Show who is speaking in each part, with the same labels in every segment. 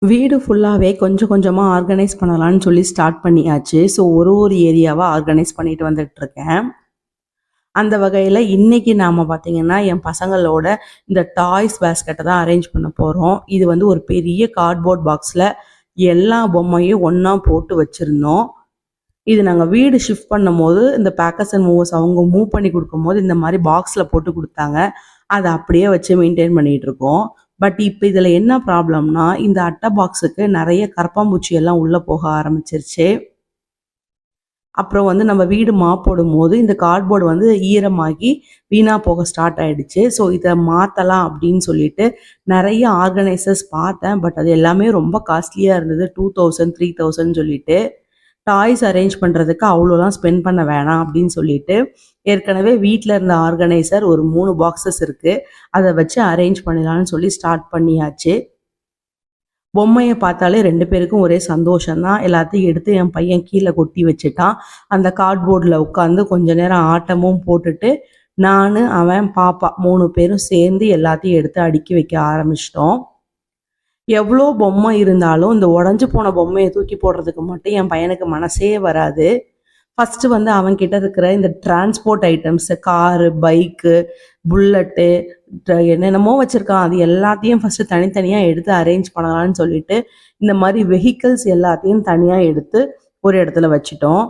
Speaker 1: வீடு ஃபுல்லாவே கொஞ்சம் கொஞ்சமா ஆர்கனைஸ் பண்ணலான்னு சொல்லி ஸ்டார்ட் பண்ணியாச்சு. ஸோ ஒரு ஏரியாவா ஆர்கனைஸ் பண்ணிட்டு வந்துட்டுருக்கேன். அந்த வகையில இன்னைக்கு நாம பார்த்தீங்கன்னா, என் பசங்களோட இந்த டாய்ஸ் பேஸ்கெட்ட தான் அரேஞ்ச் பண்ண போறோம். இது வந்து ஒரு பெரிய கார்ட்போர்ட் பாக்ஸ்ல எல்லா பொம்மையும் ஒண்ணா போட்டு வச்சிருந்தோம். இது நாங்க வீடு ஷிஃப்ட் பண்ணும்போது, இந்த பேக்கர்ஸ் அண்ட் மூவர்ஸ் அவங்க மூவ் பண்ணி குடுக்கும்போது, இந்த மாரி பாக்ஸ்ல போட்டு குடுத்தாங்க. அத அப்படியே வச்சு மெயின்டெயின் பண்ணிட்டுருக்கோம். பட் இப்ப இதுல என்ன ப்ராப்ளம்னா, இந்த அட்டை பாக்ஸுக்கு நெறைய கரப்பான்பூச்சி எல்லாம் உள்ள போக ஆரம்பிச்சிருச்சு. அப்புறம் வந்து நம்ம வீடு மாப் போடும்போது, இந்த கார்ட்போர்டு வந்து ஈரமாகி வீணா போக ஸ்டார்ட் ஆயிடுச்சு. ஸோ இத மாத்தலாம் அப்படின்னு சொல்லிட்டு நெறைய ஆர்கனைசர்ஸ் பார்த்தேன். பட் அது எல்லாமே ரொம்ப காஸ்ட்லியா இருந்தது. 2000, 3000 சொல்லிட்டு. டாய்ஸ் அரேஞ்ச் பண்ணுறதுக்கு அவ்வளோலாம் ஸ்பெண்ட் பண்ண வேணாம் அப்படின்னு சொல்லிட்டு ஏற்கனவே வீட்டில் இருந்த ஆர்கனைசர் ஒரு 3 பாக்ஸஸ் இருக்குது. அதை வச்சு அரேஞ்ச் பண்ணலான்னு சொல்லி ஸ்டார்ட் பண்ணியாச்சு. பொம்மையை பார்த்தாலே 2 பேருக்கும் ஒரே சந்தோஷம்தான். எல்லாத்தையும் எடுத்து என் பையன் கீழே கொட்டி வச்சுட்டான். அந்த கார்ட்போர்டில் உட்காந்து கொஞ்ச நேரம் ஆட்டமும் போட்டுட்டு நான், அவன், பாப்பா 3 பேரும் சேர்ந்து எல்லாத்தையும் எடுத்து அடுக்கி வைக்க ஆரம்பிச்சிட்டோம். எவ்வளோ பொம்மை இருந்தாலும் இந்த உடஞ்சு போன பொம்மையை தூக்கி போடுறதுக்கு மட்டும் என் பையனுக்கு மனசே வராது. ஃபஸ்ட்டு வந்து அவன்கிட்ட இருக்கிற இந்த transport items, car, bike, bullet, என்னென்னமோ வச்சுருக்கான். அது எல்லாத்தையும் ஃபஸ்ட்டு தனித்தனியாக எடுத்து அரேஞ்ச் பண்ணலான்னு சொல்லிட்டு இந்த மாதிரி வெஹிக்கிள்ஸ் எல்லாத்தையும் தனியாக எடுத்து ஒரு இடத்துல வச்சுட்டோம்.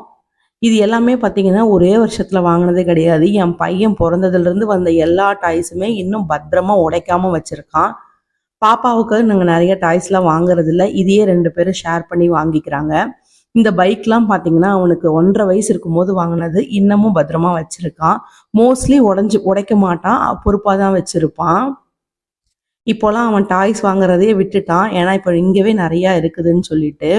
Speaker 1: இது எல்லாமே பார்த்தீங்கன்னா ஒரே வருஷத்தில் வாங்கினதே கிடையாது. என் பையன் பிறந்ததுலேருந்து வந்த எல்லா டாய்ஸுமே இன்னும் பத்திரமா உடைக்காமல் வச்சுருக்கான். பாப்பாவுக்கு நாங்கள் நிறைய டாய்ஸ்லாம் வாங்குறதில்ல. இதையே 2 பேரும் ஷேர் பண்ணி வாங்கிக்கிறாங்க. இந்த பைக்லாம் பார்த்தீங்கன்னா அவனுக்கு 1.5 வயசு இருக்கும்போது வாங்கினது. இன்னமும் பத்திரமா வச்சிருக்கான். மோஸ்ட்லி உடைக்க மாட்டான். பொறுப்பாக தான் வச்சிருப்பான். இப்போலாம் அவன் டாய்ஸ் வாங்குறதையே விட்டுட்டான். ஏன்னா இப்போ இங்கவே நிறையா இருக்குதுன்னு சொல்லிட்டு.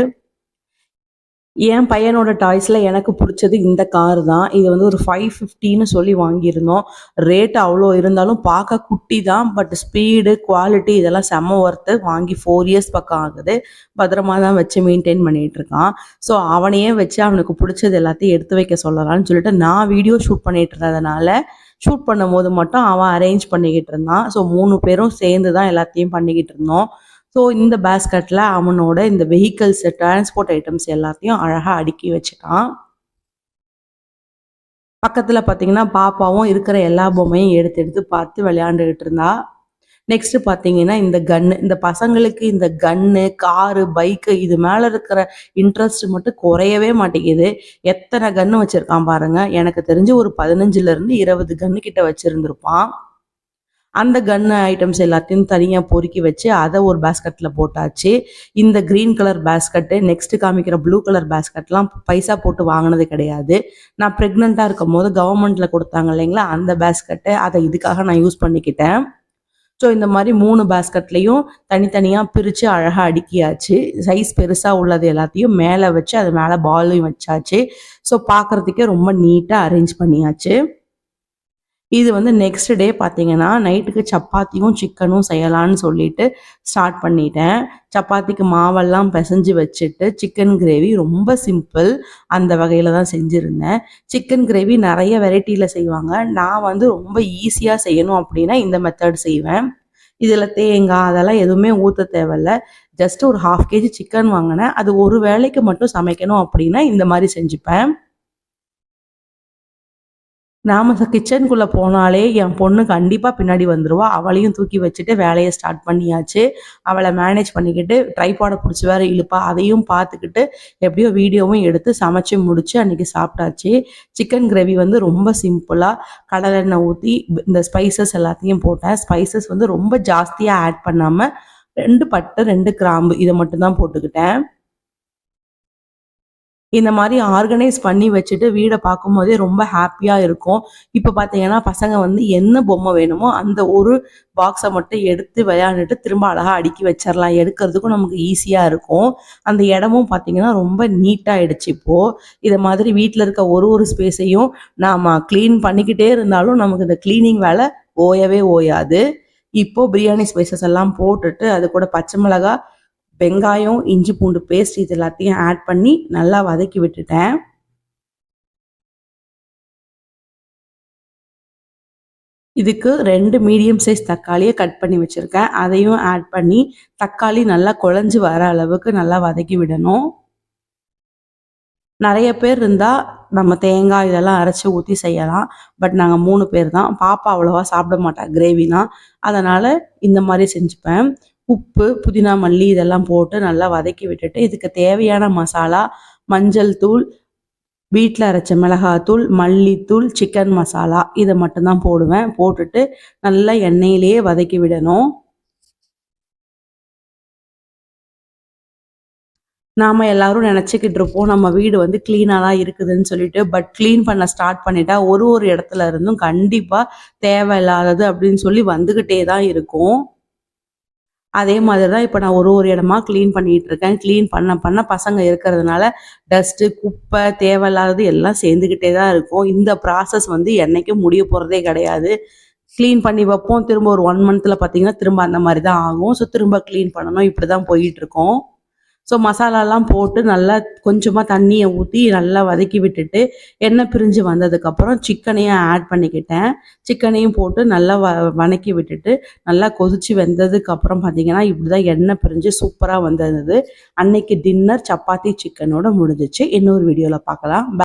Speaker 1: என் பையனோட டாய்ஸில் எனக்கு பிடிச்சது இந்த கார் தான். இது வந்து ஒரு 550ன்னு சொல்லி வாங்கியிருந்தோம். ரேட் அவ்வளோ இருந்தாலும் பார்க்க குட்டி தான். பட் ஸ்பீடு, குவாலிட்டி இதெல்லாம் செம்ம ஒர்த்து. வாங்கி 4 இயர்ஸ் பக்கம் ஆகுது. பத்திரமா தான் வச்சு மெயின்டைன் பண்ணிகிட்ருக்கான். ஸோ அவனையே வச்சு அவனுக்கு பிடிச்சது எல்லாத்தையும் எடுத்து வைக்க சொல்லலாம்னு சொல்லிட்டு நான் வீடியோ ஷூட் பண்ணிகிட்டு இருந்ததுனால ஷூட் பண்ணும்போது மட்டும் அவன் அரேஞ்ச் பண்ணிக்கிட்டு இருந்தான். ஸோ 3 பேரும் சேர்ந்து தான் எல்லாத்தையும் பண்ணிக்கிட்டு இருந்தோம். ஸோ இந்த பேஸ்கெட்டில் அவனோட இந்த வெஹிக்கிள்ஸு, டிரான்ஸ்போர்ட் ஐட்டம்ஸ் எல்லாத்தையும் அழகாக அடுக்கி வச்சுட்டான். பக்கத்தில் பார்த்தீங்கன்னா பாப்பாவும் இருக்கிற எல்லா பொம்மையும் எடுத்து எடுத்து பார்த்து விளையாண்டுக்கிட்டு இருந்தா. நெக்ஸ்ட்டு பார்த்தீங்கன்னா இந்த கன்னு, இந்த பசங்களுக்கு இந்த கன்னு, காரு, பைக்கு இது மேலே இருக்கிற இன்ட்ரெஸ்ட் மட்டும் குறையவே மாட்டேங்குது. எத்தனை கன்னு வச்சுருக்கான் பாருங்கள். எனக்கு தெரிஞ்சு ஒரு 15லேருந்து 20 கன்னு கிட்ட வச்சுருந்துருப்பான். அந்த கன் ஐட்டம்ஸ் எல்லாத்தையும் தனியாக பொறுக்கி வச்சு அதை ஒரு பேஸ்கெட்டில் போட்டாச்சு. இந்த க்ரீன் கலர் பேஸ்கெட்டு, நெக்ஸ்ட்டு காமிக்கிற ப்ளூ கலர் பேஸ்கெட்லாம் பைசா போட்டு வாங்கினது கிடையாது. நான் ப்ரெக்னெண்ட்டாக இருக்கும் போது கவர்மெண்ட்டில் கொடுத்தாங்க இல்லைங்களா, அந்த பேஸ்கெட்டு, அதை இதுக்காக நான் யூஸ் பண்ணிக்கிட்டேன். ஸோ இந்த மாதிரி 3 பேஸ்கெட்லேயும் தனித்தனியாக பிரித்து அழகாக அடுக்கியாச்சு. சைஸ் பெருசாக உள்ளது எல்லாத்தையும் மேலே வச்சு அது மேலே பாலையும் வச்சாச்சு. ஸோ பார்க்குறதுக்கே ரொம்ப நீட்டாக அரேஞ்ச் பண்ணியாச்சு. இது வந்து நெக்ஸ்ட் டே பார்த்தீங்கன்னா நைட்டுக்கு சப்பாத்தியும் சிக்கனும் செய்யலான்னு சொல்லிட்டு ஸ்டார்ட் பண்ணிட்டேன். சப்பாத்திக்கு மாவெல்லாம் பிசைஞ்சு வச்சுட்டு சிக்கன் கிரேவி ரொம்ப சிம்பிள் அந்த வகையில் தான் செஞ்சுருந்தேன். சிக்கன் கிரேவி நிறைய வெரைட்டியில் செய்வாங்க. நான் வந்து ரொம்ப ஈஸியாக செய்யணும் அப்படின்னா இந்த மெத்தட் செய்வேன். இதில் தேங்காய் அதெல்லாம் எதுவுமே ஊற்ற தேவையில்ல. ஜஸ்ட் ஒரு 1/2 kg சிக்கன் வாங்கினேன். அது ஒரு வேளைக்கு மட்டும் சமைக்கணும் அப்படின்னா இந்த மாதிரி செஞ்சுப்பேன். நாம கிச்சனுக்குள்ளே போனாலே என் பொண்ணு கண்டிப்பாக பின்னாடி வந்துடுவா. அவளையும் தூக்கி வச்சுட்டு வேலையை ஸ்டார்ட் பண்ணியாச்சு. அவளை மேனேஜ் பண்ணிக்கிட்டு ட்ரைபாடை பிடிச்சி வேற இழுப்பா. அதையும் பார்த்துக்கிட்டு எப்படியோ வீடியோவும் எடுத்து சமைச்சு முடிச்சு அன்றைக்கி சாப்பிட்டாச்சு. சிக்கன் கிரேவி வந்து ரொம்ப சிம்பிளாக கடலெண்ணெய் ஊற்றி இந்த ஸ்பைசஸ் எல்லாத்தையும் போட்டேன். ஸ்பைசஸ் வந்து ரொம்ப ஜாஸ்தியாக ஆட் பண்ணாமல் 2 பட்டை 2 கிராம்பு இதை மட்டும்தான் போட்டுக்கிட்டேன். இந்த மாதிரி ஆர்கனைஸ் பண்ணி வச்சுட்டு வீடை பார்க்கும்போதே ரொம்ப ஹாப்பியாக இருக்கும். இப்போ பார்த்தீங்கன்னா பசங்க வந்து என்ன பொம்மை வேணுமோ அந்த ஒரு பாக்ஸை மட்டும் எடுத்து விளையாண்டுட்டு திரும்ப அழகாக அடுக்கி வச்சிடலாம். எடுக்கிறதுக்கும் நமக்கு ஈஸியாக இருக்கும். அந்த இடமும் பார்த்தீங்கன்னா ரொம்ப நீட்டாகிடுச்சு இப்போது. இதை மாதிரி வீட்டில் இருக்க ஒரு ஸ்பேஸையும் நாம் க்ளீன் பண்ணிக்கிட்டே இருந்தாலும் நமக்கு இந்த க்ளீனிங் வேலை ஓயவே ஓயாது. இப்போது பிரியாணி ஸ்பைசஸ் எல்லாம் போட்டுட்டு அது கூட பச்சை மிளகாய், வெங்காயம், இஞ்சி பூண்டு பேஸ்ட் இது எல்லாத்தையும் ஆட் பண்ணி நல்லா வதக்கி விட்டுட்டேன். இதுக்கு 2 மீடியம் சைஸ் தக்காளியை கட் பண்ணி வச்சுருக்கேன். அதையும் ஆட் பண்ணி தக்காளி நல்லா குழஞ்சி வர அளவுக்கு நல்லா வதக்கி விடணும். நிறைய பேர் இருந்தால் நம்ம தேங்காய் இதெல்லாம் அரைச்சி ஊற்றி செய்யலாம். பட் நாங்கள் 3 பேர் தான். பாப்பா அவ்வளோவா சாப்பிட மாட்டா கிரேவினா. அதனால் இந்த மாதிரி செஞ்சுப்பேன். உப்பு, புதினா, மல்லி இதெல்லாம் போட்டு நல்லா வதக்கி விட்டுட்டு இதுக்கு தேவையான மசாலா மஞ்சள் தூள், வீட்டில் அரைச்ச மிளகாத்தூள், மல்லித்தூள், சிக்கன் மசாலா இதை மட்டும்தான் போடுவேன். போட்டுட்டு நல்லா எண்ணெயிலேயே வதக்கி விடணும். நாம் எல்லாரும் நினச்சிக்கிட்டு இருப்போம் நம்ம வீடு வந்து க்ளீனாக தான் இருக்குதுன்னு சொல்லிட்டு. பட் க்ளீன் பண்ண ஸ்டார்ட் பண்ணிட்டா ஒரு இடத்துல இருந்தும் கண்டிப்பாக தேவையில்லாதது அப்படின்னு சொல்லி வந்துக்கிட்டே தான் இருக்கும். அதே மாதிரி தான் இப்போ நான் ஒரு இடமா க்ளீன் பண்ணிகிட்டு இருக்கேன். க்ளீன் பண்ண பசங்க இருக்கிறதுனால டஸ்ட்டு, குப்பை, தேவையில்லாதது எல்லாம் சேர்ந்துக்கிட்டே தான் இருக்கும். இந்த ப்ராசஸ் வந்து என்றைக்கும் முடிய போகிறதே கிடையாது. க்ளீன் பண்ணி வைப்போம். திரும்ப ஒரு 1 மந்த்தில் பார்த்திங்கன்னா திரும்ப அந்த மாதிரி தான் ஆகும். ஸோ திரும்ப க்ளீன் பண்ணணும். இப்படி தான் போயிட்டுருக்கோம். ஸோ மசாலாலாம் போட்டு நல்லா கொஞ்சமாக தண்ணியை ஊற்றி நல்லா வதக்கி விட்டுட்டு எண்ணெய் பிரிஞ்சு வந்ததுக்கப்புறம் சிக்கனையும் ஆட் பண்ணிக்கிட்டேன். சிக்கனையும் போட்டு நல்லா வதக்கி விட்டுட்டு நல்லா கொதித்து வெந்ததுக்கப்புறம் பார்த்திங்கன்னா இப்படி தான் எண்ணெய் பிரிஞ்சு சூப்பராக வந்தது. அன்னைக்கு டின்னர் சப்பாத்தி சிக்கனோட முடிஞ்சிச்சு. இன்னொரு வீடியோவில் பார்க்கலாம்.